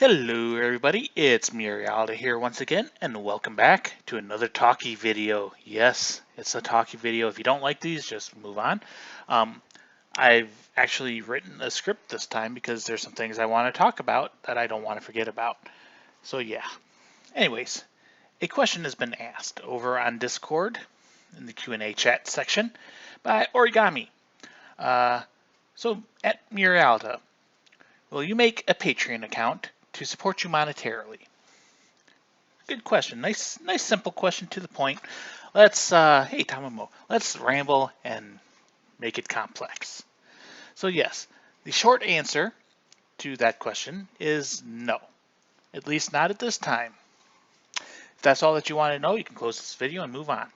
Hello everybody, it's Murialda here once again, and welcome back to another talkie video. Yes, it's a talkie video. If you don't like these, just move on. I've actually written a script this time because there's some things I want to talk about that I don't want to forget about. So yeah. Anyways, a question has been asked over on Discord in the Q&A chat section by Origami. So at Murialda, will you make a Patreon account to support you monetarily? Good question. Nice, simple question to the point. Let's, hey, Tamamo, let's ramble and make it complex. So yes, the short answer to that question is no. At least not at this time. If that's all that you want to know, you can close this video and move on.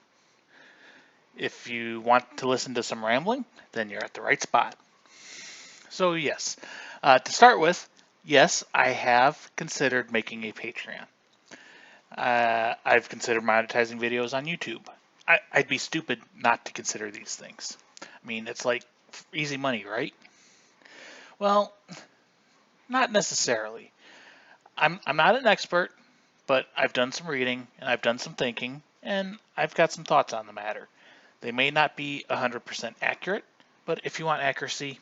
If you want to listen to some rambling, then you're at the right spot. So yes, to start with, yes, I have considered making a Patreon. I've considered monetizing videos on YouTube. I'd be stupid not to consider these things. I mean, it's like easy money, right? Well, not necessarily. I'm not an expert, but I've done some reading and I've done some thinking and I've got some thoughts on the matter. They may not be 100% accurate, but if you want accuracy,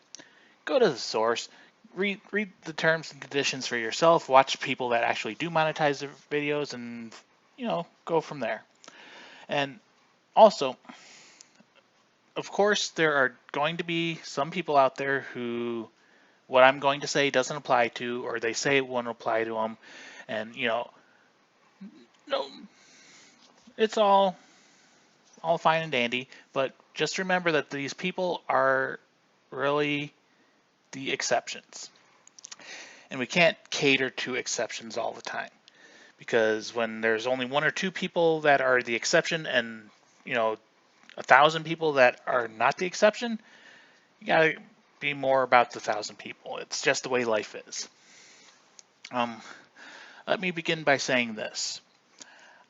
go to the source, read the terms and conditions for yourself, watch people that actually do monetize their videos, and go from there. And also, of course, there are going to be some people out there who what I'm going to say doesn't apply to, or they say it won't apply to them, and no, it's all fine and dandy, but just remember that these people are really the exceptions. And we can't cater to exceptions all the time, because when there's only one or two people that are the exception and 1,000 people that are not the exception, you gotta be more about the 1,000 people. It's just the way life is. Let me begin by saying this.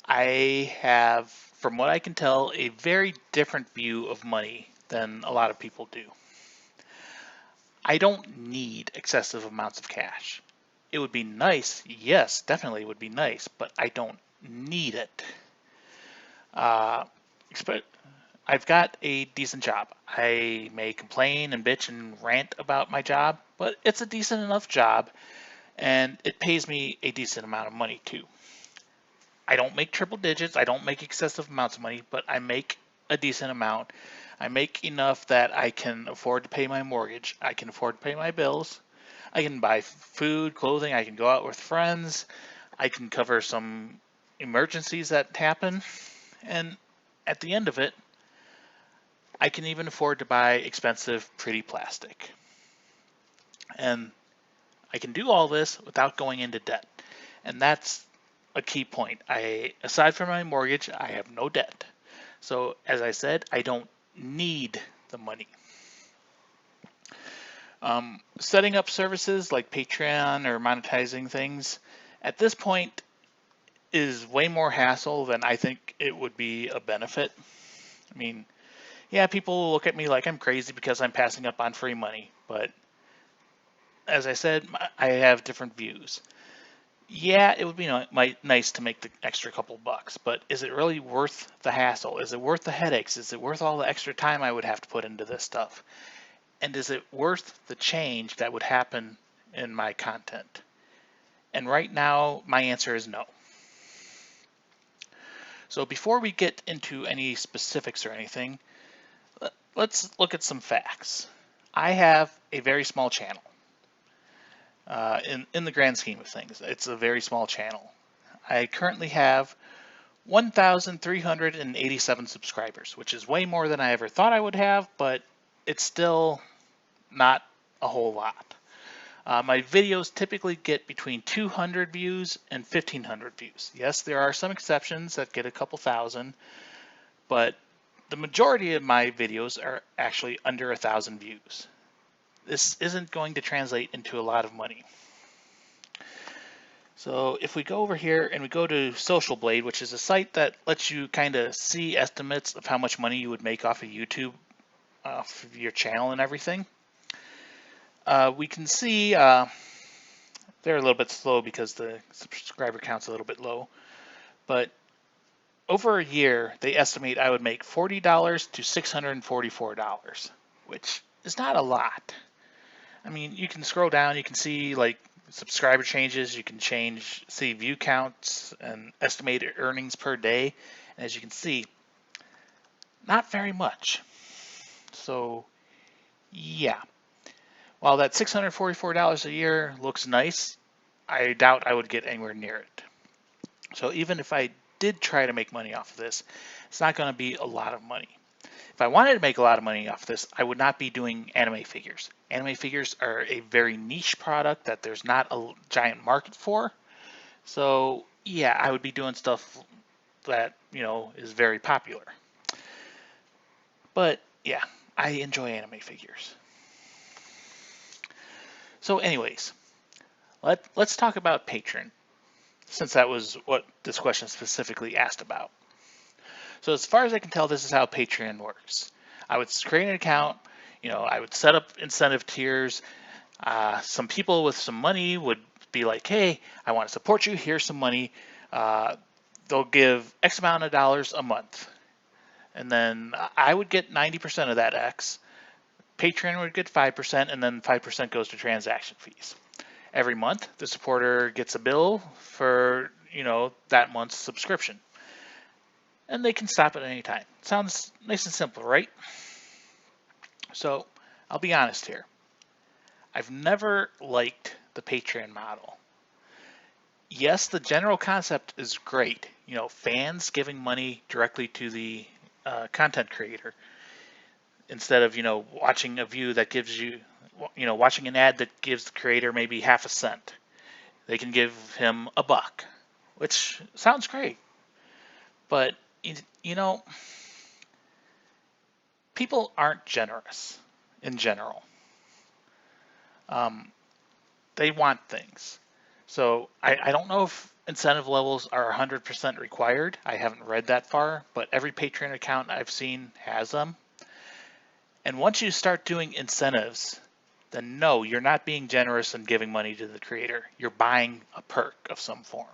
I have, from what I can tell, a very different view of money than a lot of people do. I don't need excessive amounts of cash. It would be nice, yes, definitely would be nice, but I don't need it. I've got a decent job. I may complain and bitch and rant about my job, but it's a decent enough job and it pays me a decent amount of money too. I don't make triple digits, I don't make excessive amounts of money, but I make a decent amount. I make enough that I can afford to pay my mortgage, I can afford to pay my bills, I can buy food, clothing, I can go out with friends, I can cover some emergencies that happen, and at the end of it, I can even afford to buy expensive, pretty plastic. And I can do all this without going into debt. And that's a key point. Aside from my mortgage, I have no debt. So as I said, I don't need the money. Setting up services like Patreon or monetizing things at this point is way more hassle than I think it would be a benefit. I mean, yeah, people look at me like I'm crazy because I'm passing up on free money, but as I said, I have different views. Yeah, it would be nice to make the extra couple bucks, but is it really worth the hassle? Is it worth the headaches? Is it worth all the extra time I would have to put into this stuff? And is it worth the change that would happen in my content? And right now, my answer is no. So before we get into any specifics or anything, let's look at some facts. I have a very small channel. In the grand scheme of things, it's a very small channel. I currently have 1,387 subscribers, which is way more than I ever thought I would have, but it's still not a whole lot. My videos typically get between 200 views and 1,500 views. Yes, there are some exceptions that get a couple thousand, but the majority of my videos are actually under 1,000 views. This isn't going to translate into a lot of money. So if we go over here and we go to Social Blade, which is a site that lets you kind of see estimates of how much money you would make off of YouTube, for your channel and everything, we can see They're a little bit slow because the subscriber count's a little bit low. But over a year, they estimate I would make $40 to $644, which is not a lot. I mean, you can scroll down, you can see like subscriber changes, you can see view counts and estimated earnings per day. And as you can see, not very much. So yeah, while that $644 a year looks nice, I doubt I would get anywhere near it. So even if I did try to make money off of this, it's not going to be a lot of money. If I wanted to make a lot of money off of this, I would not be doing anime figures. Anime figures are a very niche product that there's not a giant market for. So yeah, I would be doing stuff that, is very popular. But yeah, I enjoy anime figures. So anyways, let's talk about Patreon, since that was what this question specifically asked about. So as far as I can tell, this is how Patreon works. I would create an account, I would set up incentive tiers. Some people with some money would be like, hey, I want to support you, here's some money. They'll give X amount of dollars a month. And then I would get 90% of that X. Patreon would get 5%, and then 5% goes to transaction fees. Every month, the supporter gets a bill for, that month's subscription. And they can stop at any time. Sounds nice and simple, right? So I'll be honest here. I've never liked the Patreon model. Yes, the general concept is great. Fans giving money directly to the content creator instead of, watching a view that gives you, watching an ad that gives the creator maybe half a cent. They can give him $1, which sounds great. But, people aren't generous in general. They want things. So I don't know if incentive levels are 100% required. I haven't read that far, but every Patreon account I've seen has them. And once you start doing incentives, then no, you're not being generous and giving money to the creator. You're buying a perk of some form.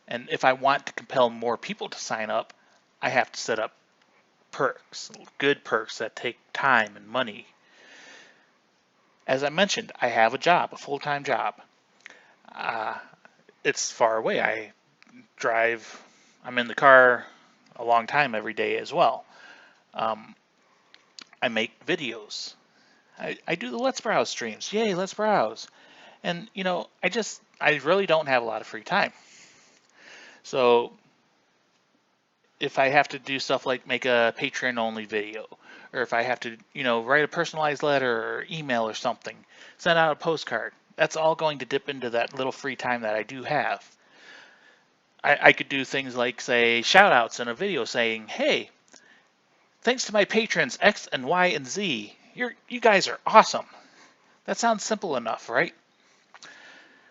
And if I want to compel more people to sign up, I have to set up perks, good perks that take time and money. As I mentioned, I have a job, a full-time job. It's far away. I'm in the car a long time every day as well. I make videos. I do the Let's Browse streams. Yay, Let's Browse. And, I really don't have a lot of free time. So if I have to do stuff like make a Patreon only video, or if I have to, write a personalized letter or email or something, send out a postcard, that's all going to dip into that little free time that I do have. I could do things like, say, shout outs in a video saying, hey, thanks to my patrons X and Y and Z, you guys are awesome. That sounds simple enough, right?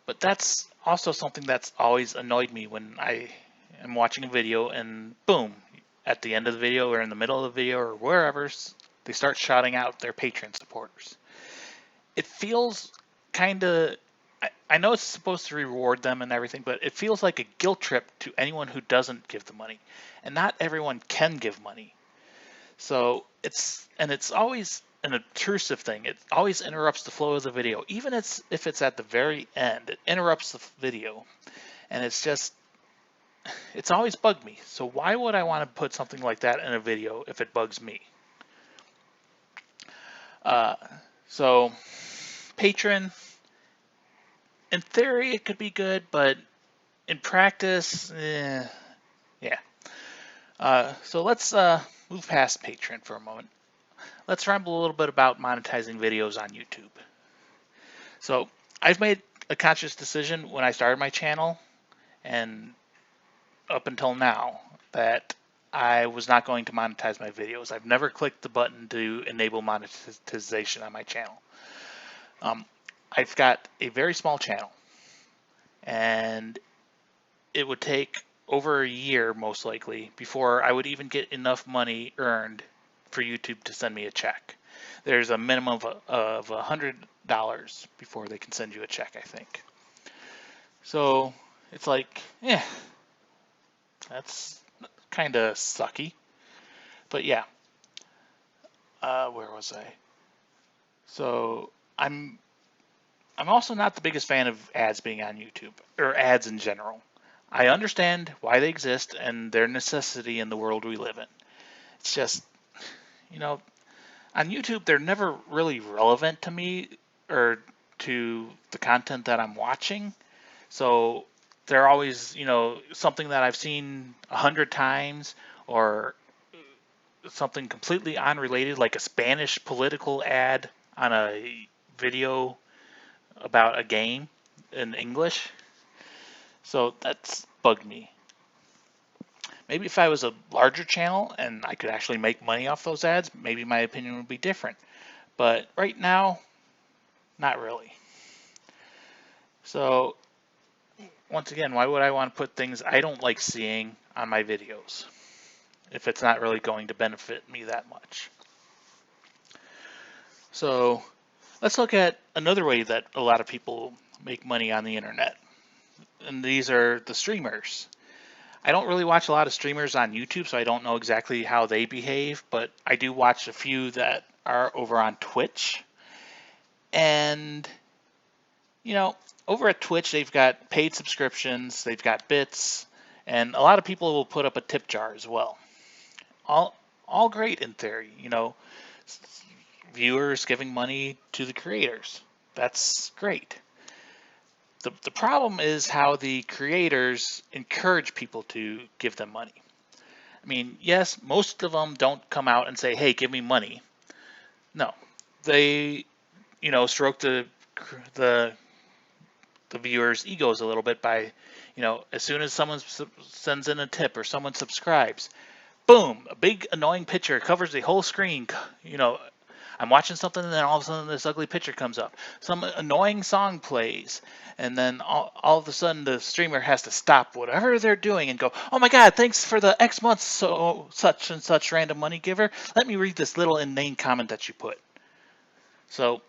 But that's also something that's always annoyed me when I am watching a video and boom, at the end of the video or in the middle of the video or wherever, they start shouting out their Patreon supporters. It feels kind of, I know it's supposed to reward them and everything, but it feels like a guilt trip to anyone who doesn't give the money. And not everyone can give money. So it's always an obtrusive thing. It always interrupts the flow of the video. Even if it's at the very end, it interrupts the video. And it's always bugged me. So why would I want to put something like that in a video if it bugs me? So Patreon, in theory, it could be good, but in practice, yeah. So let's move past Patreon for a moment. Let's ramble a little bit about monetizing videos on YouTube. So I've made a conscious decision when I started my channel and up until now that I was not going to monetize my videos. I've never clicked the button to enable monetization on my channel. I've got a very small channel, and it would take over a year, most likely, before I would even get enough money earned for YouTube to send me a check. There's a minimum of $100 before they can send you a check, I think. So it's like, yeah, that's kind of sucky. But yeah, where was I? So I'm also not the biggest fan of ads being on YouTube or ads in general. I understand why they exist and their necessity in the world we live in. It's just, you know, on YouTube they're never really relevant to me or to the content that I'm watching. So they're always, something that I've seen 100 times, or something completely unrelated, like a Spanish political ad on a video about a game in English. So that's bugged me. Maybe if I was a larger channel and I could actually make money off those ads, maybe my opinion would be different. But right now, not really. So once again, why would I want to put things I don't like seeing on my videos if it's not really going to benefit me that much? So let's look at another way that a lot of people make money on the internet. And these are the streamers. I don't really watch a lot of streamers on YouTube, so I don't know exactly how they behave, but I do watch a few that are over on Twitch. And, over at Twitch, they've got paid subscriptions, they've got bits, and a lot of people will put up a tip jar as well. All great in theory, viewers giving money to the creators. That's great. The problem is how the creators encourage people to give them money. I mean, yes, most of them don't come out and say, hey, give me money. No, they, stroke the viewers' egos a little bit by, as soon as someone sends in a tip or someone subscribes, boom, a big annoying picture covers the whole screen. I'm watching something and then all of a sudden this ugly picture comes up. Some annoying song plays, and then all of a sudden the streamer has to stop whatever they're doing and go, oh my god, thanks for the X months so such and such random money giver. Let me read this little inane comment that you put. So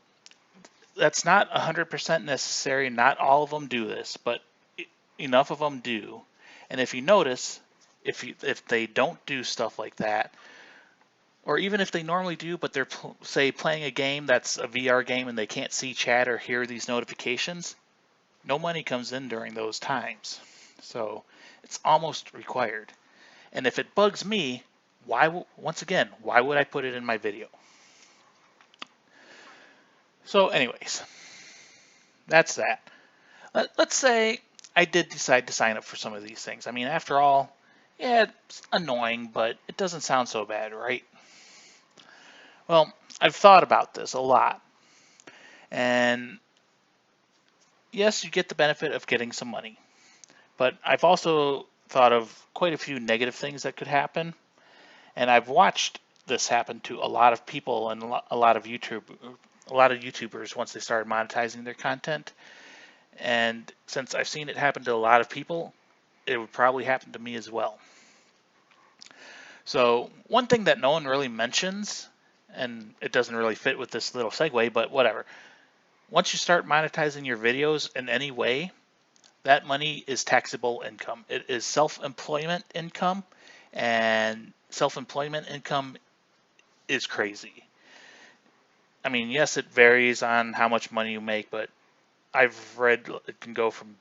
that's not 100% necessary. Not all of them do this, but enough of them do. And if you notice, if they don't do stuff like that, or even if they normally do, but they're say playing a game that's a VR game and they can't see chat or hear these notifications, no money comes in during those times. So it's almost required. And if it bugs me, once again, why would I put it in my video? So anyways, that's that. Let's say I did decide to sign up for some of these things. I mean, after all, yeah, it's annoying, but it doesn't sound so bad, right? Well, I've thought about this a lot. And yes, you get the benefit of getting some money. But I've also thought of quite a few negative things that could happen. And I've watched this happen to a lot of people and a lot of YouTubers once they started monetizing their content. And since I've seen it happen to a lot of people, it would probably happen to me as well. So one thing that no one really mentions, and it doesn't really fit with this little segue, but whatever. Once you start monetizing your videos in any way, that money is taxable income. It is self-employment income, and self-employment income is crazy. I mean, yes, it varies on how much money you make, but I've read it can go from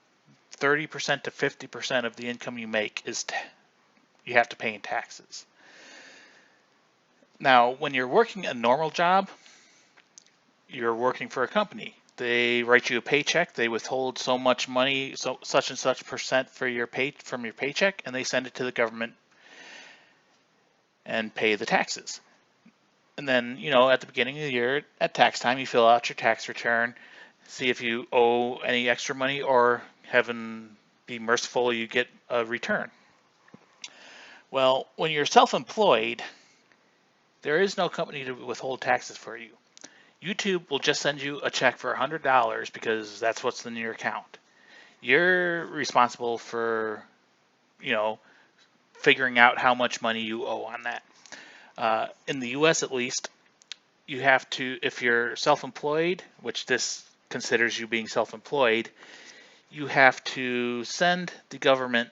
30% to 50% of the income you make you have to pay in taxes. Now, when you're working a normal job, you're working for a company. They write you a paycheck. They withhold so much money, such and such percent from your paycheck, and they send it to the government and pay the taxes. And then, at the beginning of the year, at tax time, you fill out your tax return, see if you owe any extra money, or heaven be merciful, you get a return. Well, when you're self-employed, there is no company to withhold taxes for you. YouTube will just send you a check for $100 because that's what's in your account. You're responsible for, figuring out how much money you owe on that. In the US at least, you have to, if you're self-employed, which this considers you being self-employed, you have to send the government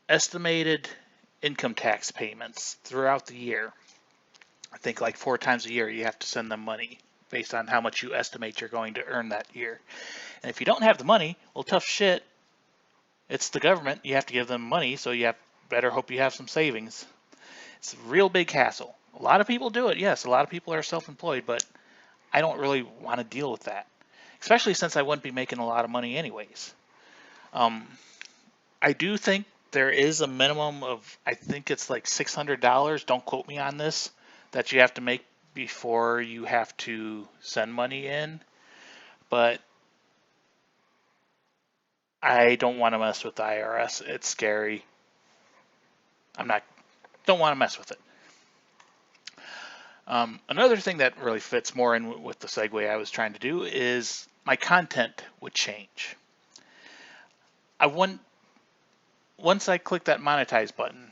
estimated income tax payments throughout the year. I think like 4 times a year you have to send them money based on how much you estimate you're going to earn that year. And if you don't have the money, well, tough shit. It's the government. You have to give them money, so you better hope you have some savings. It's a real big hassle. A lot of people do it, yes. A lot of people are self-employed, but I don't really want to deal with that, especially since I wouldn't be making a lot of money anyways. I do think there is a minimum of, I think it's like $600, don't quote me on this, that you have to make before you have to send money in. But I don't want to mess with the IRS. It's scary. Don't want to mess with it. Another thing that really fits more in with the segue I was trying to do is my content would change. Once I click that monetize button,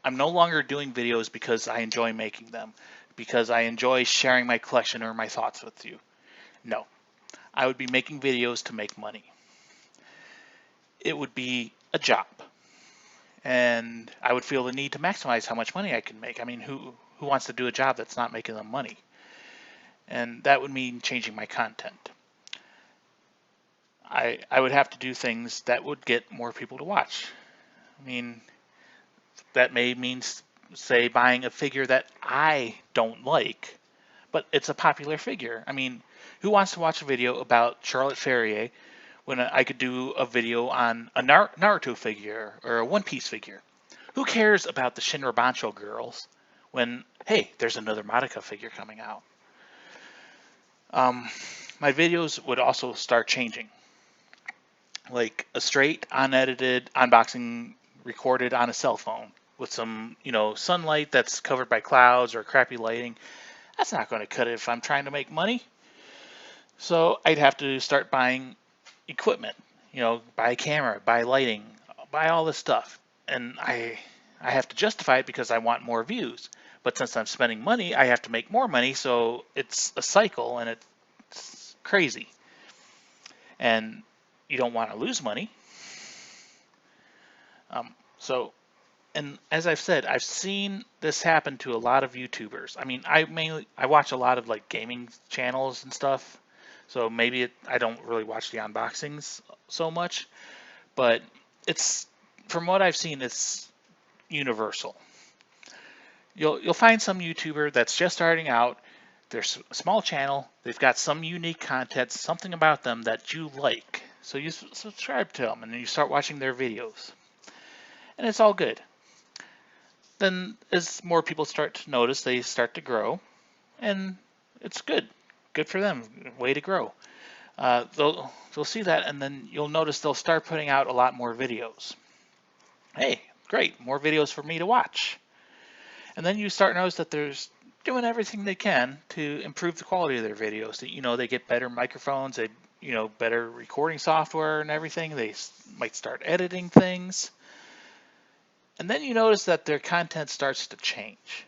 I'm no longer doing videos because I enjoy making them, because I enjoy sharing my collection or my thoughts with you. No, I would be making videos to make money. It would be a job, and I would feel the need to maximize how much money I can make. I mean, who wants to do a job that's not making them money? And that would mean changing my content. I would have to do things that would get more people to watch. I mean, that may mean, say, buying a figure that I don't like, but it's a popular figure. I mean, who wants to watch a video about Charlotte Ferrier when I could do a video on a Naruto figure or a One Piece figure? Who cares about the Shinra Bancho girls when, hey, there's another Madoka figure coming out? My videos would also start changing. Like a straight, unedited unboxing recorded on a cell phone with some, sunlight that's covered by clouds or crappy lighting. That's not going to cut it if I'm trying to make money. So I'd have to start buying equipment, buy a camera, buy lighting, buy all this stuff. And I have to justify it because I want more views. But since I'm spending money, I have to make more money. So it's a cycle and it's crazy. And you don't want to lose money. And as I've said, I've seen this happen to a lot of YouTubers. I mean, I watch a lot of like gaming channels and stuff. So maybe I don't really watch the unboxings so much, but from what I've seen, it's universal. You'll find some YouTuber that's just starting out. They're a small channel. They've got some unique content, something about them that you like. So you subscribe to them and then you start watching their videos. And it's all good. Then as more people start to notice, they start to grow. And it's good. Good for them. Way to grow. They'll see that, and then you'll notice they'll start putting out a lot more videos. Hey, great, more videos for me to watch. And then you start to notice that they're doing everything they can to improve the quality of their videos. They get better microphones, better recording software and everything. They might start editing things. And then you notice that their content starts to change.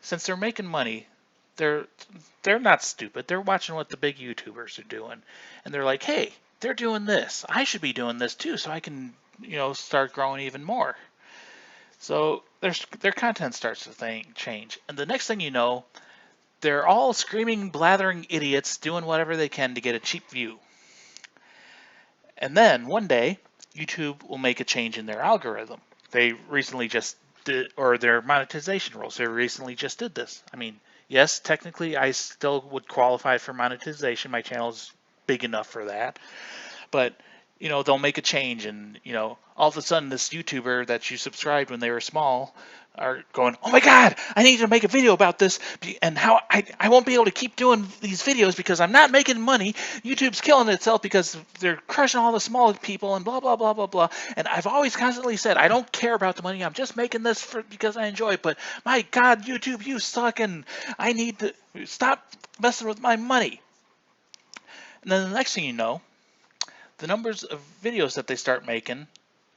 Since they're making money, they're not stupid. They're watching what the big YouTubers are doing, and they're like, hey, they're doing this. I should be doing this too, so I can, start growing even more. So their content starts to change, and the next thing you know, they're all screaming, blathering idiots doing whatever they can to get a cheap view. And then one day, YouTube will make a change in their algorithm. They recently just did, or their monetization rules. They recently just did this. I mean, yes, technically I still would qualify for monetization. My channel's big enough for that. But, they'll make a change and, all of a sudden this YouTuber that you subscribed when they were small are going, oh my God, I need to make a video about this and how I won't be able to keep doing these videos because I'm not making money. YouTube's killing itself because they're crushing all the small people and blah, blah, blah, blah, blah. And I've always constantly said, I don't care about the money. I'm just making this because I enjoy it. But my God, YouTube, you suck and I need to stop messing with my money. And then the next thing you know, the numbers of videos that they start making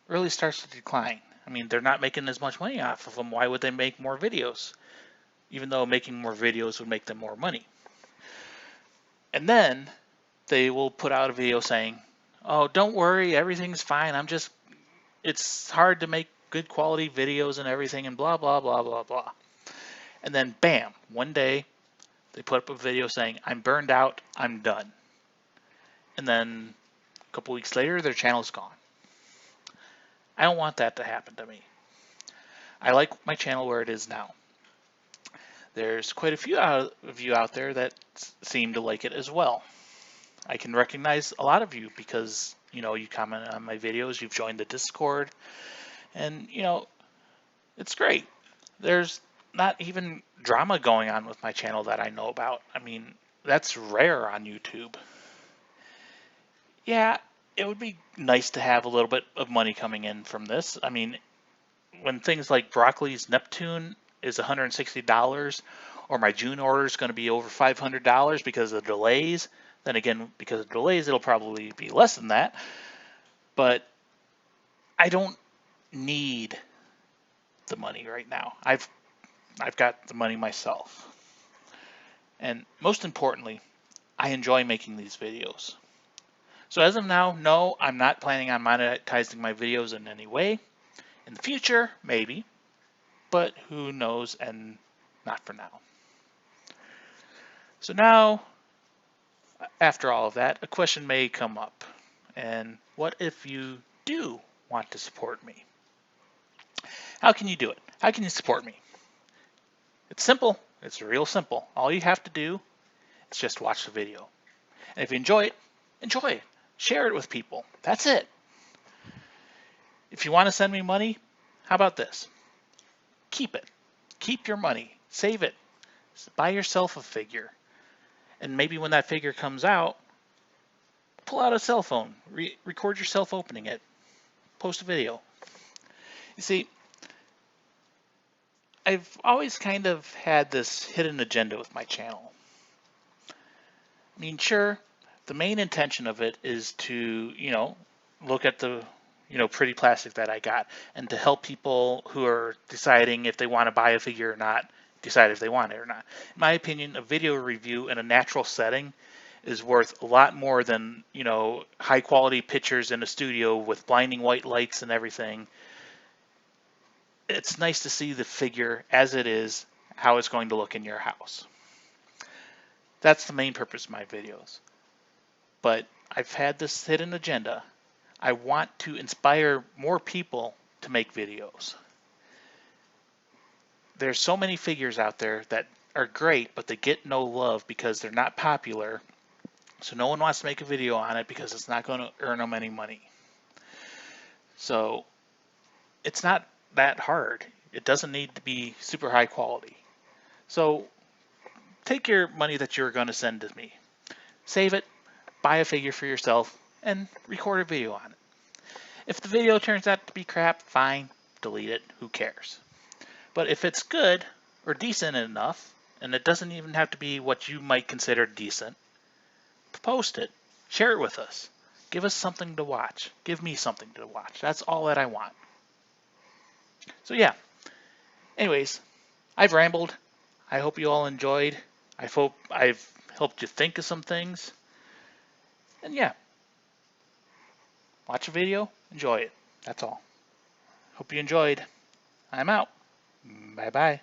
really starts to decline. I mean, they're not making as much money off of them. Why would they make more videos? Even though making more videos would make them more money. And then they will put out a video saying, oh, don't worry, everything's fine. It's hard to make good quality videos and everything and blah, blah, blah, blah, blah. And then bam, one day they put up a video saying, I'm burned out, I'm done. And then a couple weeks later, their channel's gone. I don't want that to happen to me. I like my channel where it is now. There's quite a few of you out there that seem to like it as well. I can recognize a lot of you because, you comment on my videos, you've joined the Discord, and, it's great. There's not even drama going on with my channel that I know about. I mean, that's rare on YouTube. Yeah, it would be nice to have a little bit of money coming in from this. I mean, when things like Broccoli's Neptune is $160, or my June order is going to be over $500 because of delays, then again, because of delays, it'll probably be less than that. But I don't need the money right now. I've got the money myself. And most importantly, I enjoy making these videos. So as of now, no, I'm not planning on monetizing my videos in any way. In the future, maybe, but who knows, and not for now. So now, after all of that, a question may come up. And what if you do want to support me? How can you do it? How can you support me? It's simple. It's real simple. All you have to do is just watch the video. And if you enjoy it, enjoy it. Share it with people. That's it. If you want to send me money, how about this? Keep it. Keep your money. Save it. Buy yourself a figure. And maybe when that figure comes out, pull out a cell phone. Record yourself opening it. Post a video. You see, I've always kind of had this hidden agenda with my channel. I mean, sure, the main intention of it is to, look at the, pretty plastic that I got and to help people who are deciding if they want to buy a figure or not, decide if they want it or not. In my opinion, a video review in a natural setting is worth a lot more than, high quality pictures in a studio with blinding white lights and everything. It's nice to see the figure as it is, how it's going to look in your house. That's the main purpose of my videos. But I've had this hidden agenda. I want to inspire more people to make videos. There's so many figures out there that are great, but they get no love because they're not popular. So no one wants to make a video on it because it's not going to earn them any money. So it's not that hard. It doesn't need to be super high quality. So take your money that you're going to send to me, save it, buy a figure for yourself, and record a video on it. If the video turns out to be crap, fine, delete it, who cares? But if it's good or decent enough, and it doesn't even have to be what you might consider decent, post it, share it with us. Give us something to watch. Give me something to watch. That's all that I want. So yeah, anyways, I've rambled. I hope you all enjoyed. I hope I've helped you think of some things. And yeah, watch a video, enjoy it. That's all. Hope you enjoyed. I'm out. Bye-bye.